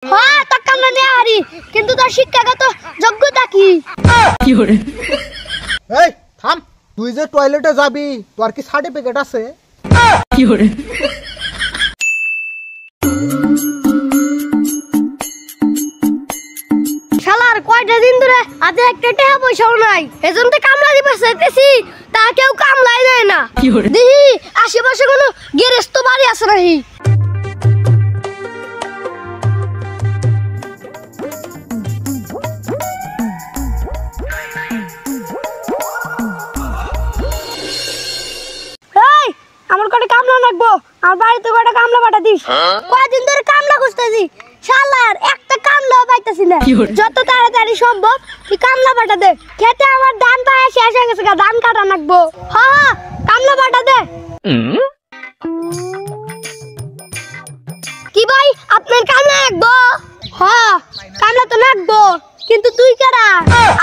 হ্যাঁ তা কামলা নেই হারি, কিন্তু তার শিক্ষাগত যোগ্যতা কি? কি করে? এই থাম, তুই যে টয়লেটে যাবি তোর কি সার্টিফিকেট আছে? কি করে? শালার কয়টা দিন ধরে আজে একটা টাকা পয়সাও নাই, এজন্য কামলা দিবার চাইতেছি, তা কেউ কামলাই নেয় না। কি করে? দেখি আশেপাশে কোনো গেরেস্ত বাড়ি আছে নাকি। আমার কটা কামলা লাগবো, আমার বাড়িতে কটা কামলা পাঠা দিস। কয়দিন ধরে কামলা খুঁজতেছি, শালার একটা কামলাও পাইতেছি না। যত তাড়াতাড়ি সম্ভব তুই কামলা পাঠা দে, খেতে আমার ধান পায়ে শেষ হয়ে গেছে, ধান কাটা লাগবো। হ্যাঁ কামলা পাঠা দে। কি ভাই আপনার কামলা লাগবো? হ্যাঁ কামলা তো লাগবো, কিন্তু তুই কারা?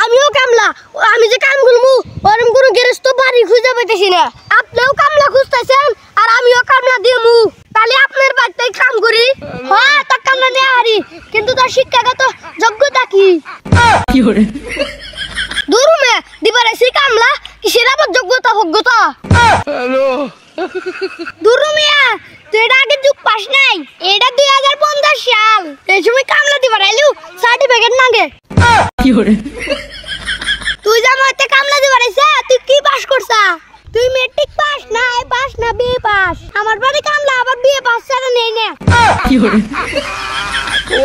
আমিও কামলা, আমি যে কাম করবো ওরম কোনো গেরেস্ত বাড়ি খুঁজে পাইতেছি না। আপনিও কামলা খুঁজতেছেন আর আমিও কামলা দিমু, তাহলে আপনার বাড়িতে কাম করি। হ্যাঁ তা কামলা নেই হারি, কিন্তু তার শিক্ষাগত যোগ্যতা কি? কি করে? দুরুমে দিবারেছি কামলা, কিসের আবার যোগ্যতা ভোগ্যতা? হ্যালো দুরুমিয়া তুই এটা আগে যুগ পাস নাই, এটা 2050 সাল, এই সময় কামলা দিবার আইলু সার্টিফিকেট নাগে। কি করে? তুই জামাতে কামলা দিবার আইছা, তুই কি পাস করছা? তুই মেট্রিক পাস না, এ পাস না বিএ পাস? আমার বাড়ি কামলা আবার বিএ পাস ছাড়া নেই না। কি করে?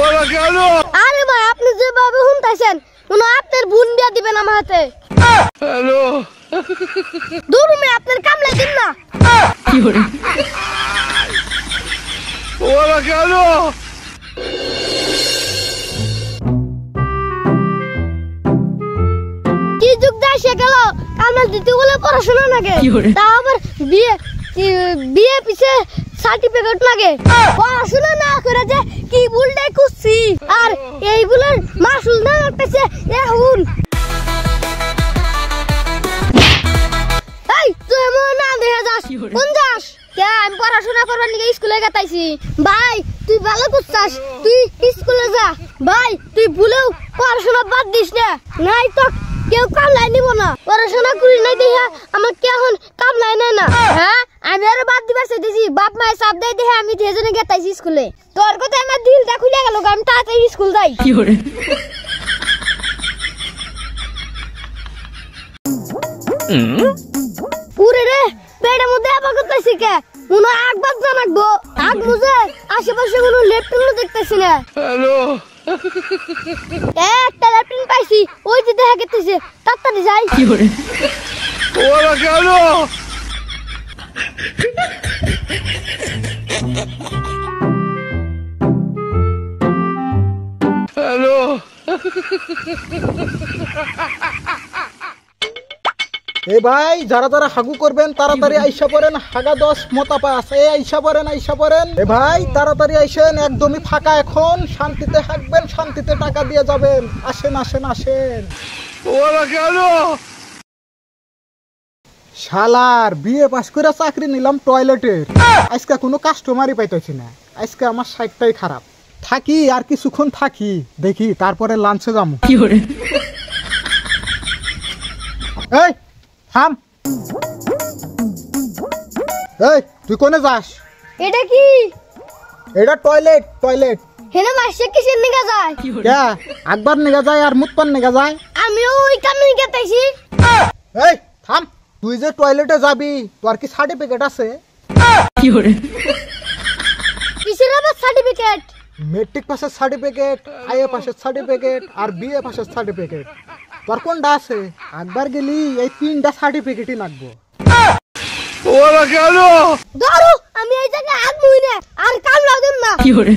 ওরা কেন? আরে ভাই আপনি যেভাবে শুনতাছেন মনে হয় আপনার বোন বিয়া দিবেন আমার হাতে। হ্যালো দুরুমে আপনার কামলা দিন না। কি করে? ওরা কেন? কি যুগ যায় সে গেল, কামলা দিতে বলে পড়াশোনা লাগে, তা আবার বিয়ে বিয়ে পিছে সার্টিফিকেট লাগে। পড়াশোনা না করে যে কি ভুলটাই করছি, আর এই ভুলের মাসুল না লাগতেছে এখন। এই তুই এমন না দেখা যাস, কোন যাস? কে আমি পড়াশোনা করবার নিয়ে স্কুলে গেতাইছি। ভাই তুই ভালো করছাস, তুই স্কুলে যা। ভাই তুই ভুলেও পড়াশোনা বাদ দিস না, নাই তো কেউ কামলাই নিব না। পড়াশোনা করি নাই দেখা আমার কে এখন কামলাই নেয় না। হ্যাঁ আমি আরো বাদ দিবার চাইতেছি, বাপ মায়ের চাপ দেয় দেখে আমি দুজনে গেতাইছি স্কুলে। তোর কথা আমার দিলটা খুলে গেল, আমি তাড়াতাড়ি স্কুল যাই। কি করে? পুরে রে পেটের মধ্যে আবার করতেছি কে, মনে হয় আগ বাদ জানাকবো। আগ মুঝে আশেপাশে কোনো লেফটেন্টও দেখতেছি না। হ্যালো একটা লেফটেন্ট পাইছি, ওই যে দেখা গেতেছে, তাড়াতাড়ি যাই। কি করে? ওরা কেন? হ্যালো এ ভাই, যারা যারা হাগু করবেন তাড়াতাড়ি আইসা পড়েন, হাগা 10 মতা পাস। এই আইসা পড়েন, আইসা পড়েন। এ ভাই তাড়াতাড়ি আইসেন, একদমই ফাঁকা এখন, শান্তিতে হাগবেন, শান্তিতে টাকা দিয়ে যাবেন। আসেন আসেন আসেন। ওরা কেন? শালার বিএ পাস করে চাকরি নিলাম টয়লেটের, আজকে কোনো কাস্টমারই পাইতেছি না। আজকে আমার সাইডটাই খারাপ। থাকি আর কিছুক্ষণ থাকি, দেখি তারপরে লাঞ্চে যাবো। কি করে? এই থাম, এই তুই কোনে যাস? এটা কি? এটা টয়লেট, টয়লেট। হেনে মাসে কিসের নিগা যায়? কি করে? কে একবার নেগা যায় আর মুতপান নেগা যায়? আমিও ওই কামে গেতাইছি। এই থাম, তুই যে টয়লেটে যাবি তোর কি সার্টিফিকেট আছে? কি করে? কিসের আবার সার্টিফিকেট? মেট্রিক পাসের সার্টিফিকেট, আইএ পাসের সার্টিফিকেট আর বিএ পাসের সার্টিফিকেট। তোর কোনটা আছে? একবার গেলি এই 3টা সার্টিফিকেটই লাগবো। ওরা কেন? ধরো আমি এই জায়গায় হাত মুই না, আর কামলা দেব না। কি করে?